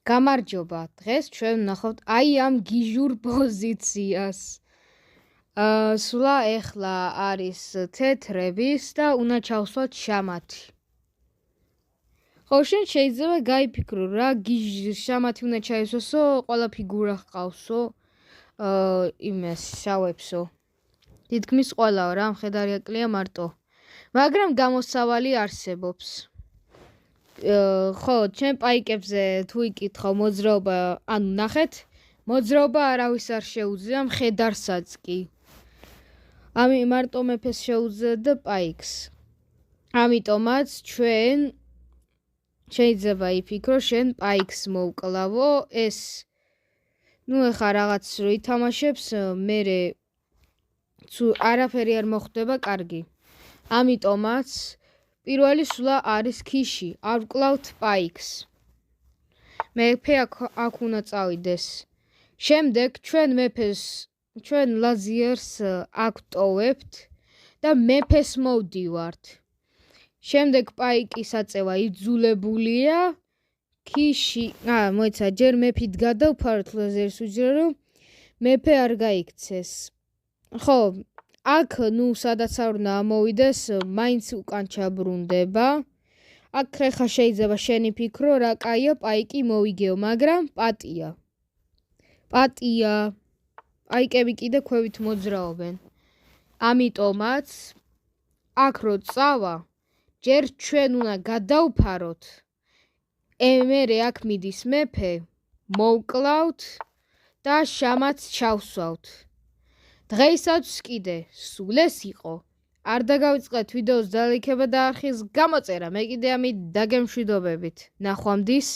გამარჯობა, დღეს ჩვენ ვნახავთ აი ამ გიჟურ პოზიციას. სულა ეხლა არის თეთრების და უნდა ჩავსვათ შამათი. ხო, შენ შეიძლება გაიფიქრო რა შამათი უნდა ჩაისვასო, ყველა ფიგურა ჰყავსო, იმას შავებსო. თითქმის ყველაო რა, მხედარი აკლია მარტო. მაგრამ გამოსავალი არსებობს. ხო, ჩვენ პაიკებზე თუ იკითხავ მოძრაობა, ანუ ნახეთ, მოძრაობა არავის არ შეუძლია, მხედარსაც კი. მარტო მეფეს შეუძლია და პაიკს. ამიტომაც ჩვენ შეიძლება იფიქრო, შენ პაიკს მოვკლავო, ეს ეხა რაღაც რო ითამაშებს, მერე არაფერი არ მოხდება კარგი. ამიტომაც პირველი სულა არის ქიში, არ ვკლავთ პაიკს. მეფე აქ უნდა წავიდეს. შემდეგ ჩვენ ლაზიერს აქ ტოვებთ და მეფეს მოვდივართ. შემდეგ პაიკის აწევა იძულებულია ქიში, მოიცა, ჯერ მეფით გადავფაროთ ლაზიერს უჯრედო, რომ მეფე არ გაიქცეს. ხო, აქ სადაც არ უნდა ამოვიდეს, მაინც უკან ჩაბრუნდება. აქ ხა შეიძლება შენი ფიქრო, რა კაია, პაიკი მოვიგეო, მაგრამ პატია. პაიკები კიდე ქვევით მოძრაობენ. ამიტომაც აქ რო წავა, ჯერ ჩვენ უნდა გადავფაროთ. მერე აქ მიდის მეფე, მოვკლავთ და შამათს ჩავსვავთ. დღეისათვის კიდე სულ ეს იყო. არ დაგავიწყეთ ვიდეოს დალეიქება და არხის გამოწერა. მე კიდე ამით დაგემშვიდობებით. ნახვამდის.